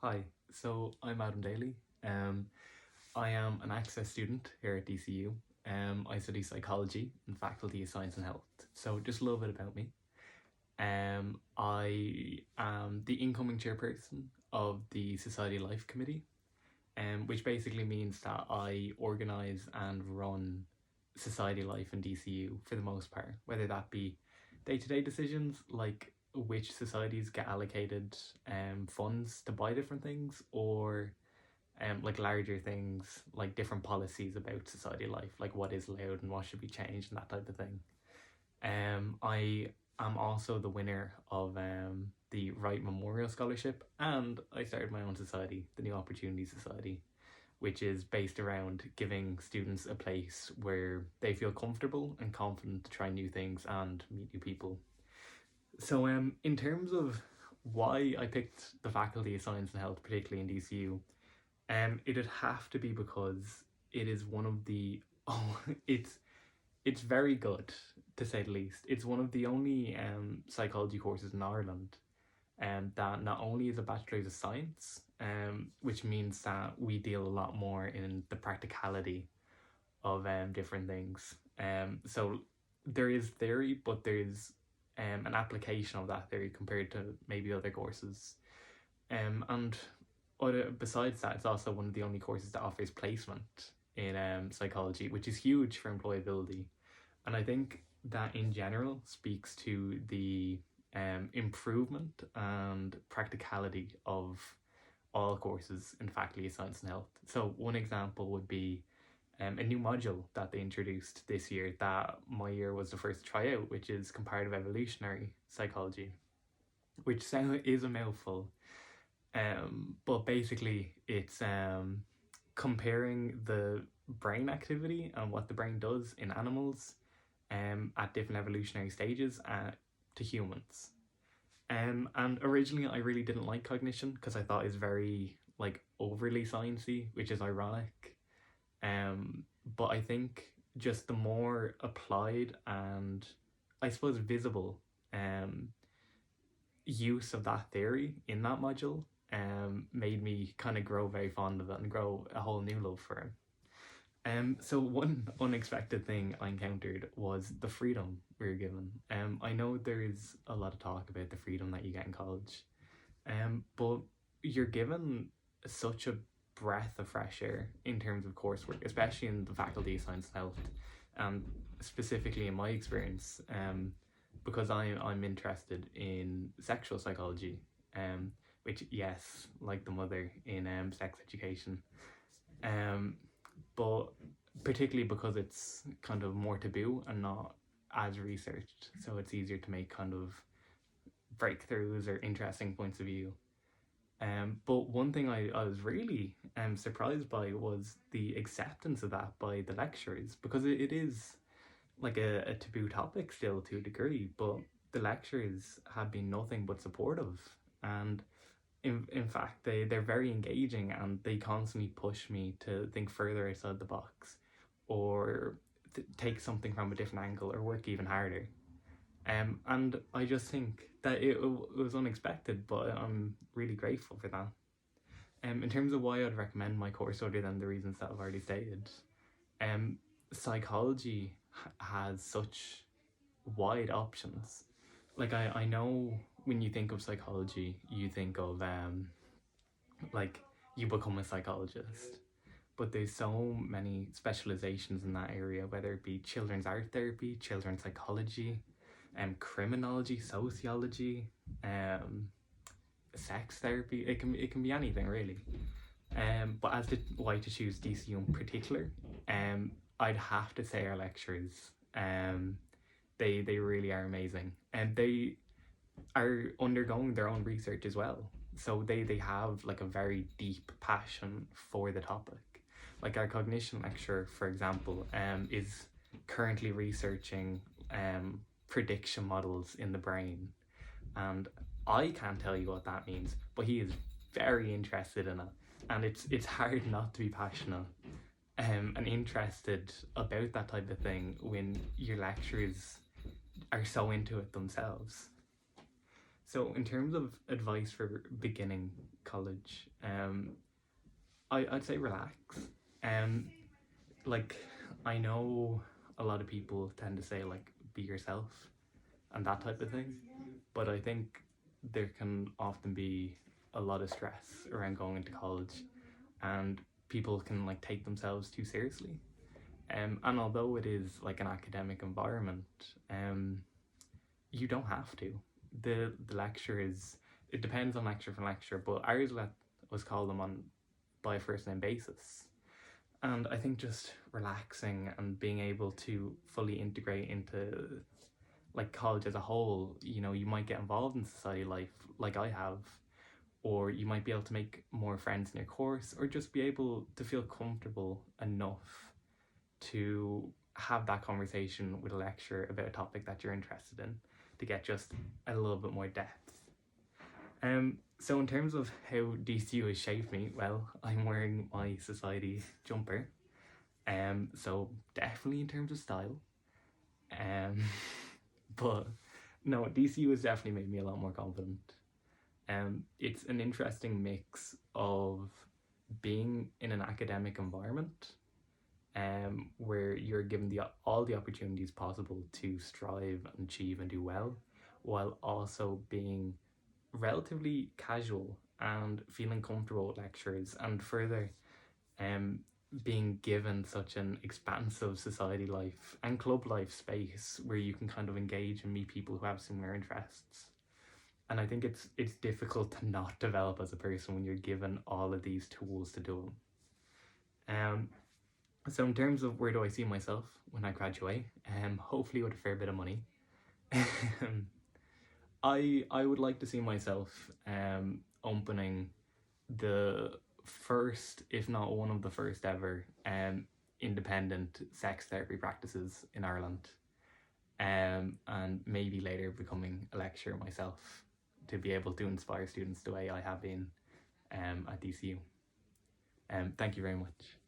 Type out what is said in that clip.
Hi, so I'm Adam Daly. Um, I am an access student here at DCU. I study psychology and Faculty of Science and Health. So just a little bit about me. I am the incoming chairperson of the Society Life Committee, which basically means that I organise and run society life in DCU for the most part, whether that be day-to-day decisions like which societies get allocated funds to buy different things, or like larger things like different policies about society life, like what is allowed and what should be changed and that type of thing. I am also the winner of the Wright Memorial Scholarship, and I started my own society, the New Opportunity Society, which is based around giving students a place where they feel comfortable and confident to try new things and meet new people. So, in terms of why I picked the Faculty of Science and Health, particularly in DCU, it'd have to be because it is one of the it's very good, to say the least. It's one of the only psychology courses in Ireland that not only is a Bachelor's of Science, which means that we deal a lot more in the practicality of different things. So there is theory, but there's an application of that theory compared to maybe other courses. And besides that, it's also one of the only courses that offers placement in psychology, which is huge for employability. And I think that in general speaks to the improvement and practicality of all courses in Faculty of Science and Health. So one example would be a new module that they introduced this year that my year was the first to try out, which is comparative evolutionary psychology, which is a mouthful. But basically, it's comparing the brain activity and what the brain does in animals at different evolutionary stages to humans. And originally, I really didn't like cognition because I thought it's very like overly sciencey, which is ironic. But I think just the more applied and I suppose visible use of that theory in that module made me kind of grow very fond of it and grow a whole new love for it. So one unexpected thing I encountered was the freedom we were given. I know there is a lot of talk about the freedom that you get in college, but you're given such a breath of fresh air in terms of coursework, especially in the Faculty of Science and Health, and specifically in my experience, because I'm interested in sexual psychology, which yes, like the mother in sex education, but particularly because it's kind of more taboo and not as researched, so it's easier to make kind of breakthroughs or interesting points of view. But one thing I was really surprised by was the acceptance of that by the lecturers, because it is like a taboo topic still to a degree, but the lecturers have been nothing but supportive. And in fact, they're very engaging and they constantly push me to think further outside the box or take something from a different angle or work even harder. And I just think that it was unexpected, but I'm really grateful for that. In terms of why I'd recommend my course, other than the reasons that I've already stated, um, psychology has such wide options. Like I know when you think of psychology, you think of like you become a psychologist, but there's so many specializations in that area, whether it be children's art therapy, children's psychology, criminology, sociology, um, sex therapy. It can be anything really. But as to why to choose DCU in particular, I'd have to say our lecturers. They really are amazing, and they are undergoing their own research as well. So they have like a very deep passion for the topic. Like our cognition lecturer, for example, is currently researching prediction models in the brain, and I can't tell you what that means, but he is very interested in it, and it's hard not to be passionate and interested about that type of thing when your lecturers are so into it themselves. So in terms of advice for beginning college, I'd say relax. Um, like I know a lot of people tend to say like be yourself and that type of thing, but I think there can often be a lot of stress around going into college, and people can like take themselves too seriously. And although it is like an academic environment, you don't have to. The lecture is, it depends on lecture for lecture, but ours let us call them on by a first name basis. And I think just relaxing and being able to fully integrate into like college as a whole, you know, you might get involved in society life like I have, or you might be able to make more friends in your course, or just be able to feel comfortable enough to have that conversation with a lecturer about a topic that you're interested in to get just a little bit more depth. So in terms of how DCU has shaped me, well, I'm wearing my society jumper. So definitely in terms of style. Um, but no, DCU has definitely made me a lot more confident. It's an interesting mix of being in an academic environment, where you're given all the opportunities possible to strive and achieve and do well, while also being relatively casual and feeling comfortable with lectures, and further, um, being given such an expansive society life and club life space where you can kind of engage and meet people who have similar interests. And I think it's difficult to not develop as a person when you're given all of these tools to do them. So in terms of where do I see myself when I graduate, hopefully with a fair bit of money. I would like to see myself opening the first, if not one of the first ever, independent sex therapy practices in Ireland, and maybe later becoming a lecturer myself to be able to inspire students the way I have been at DCU. Thank you very much.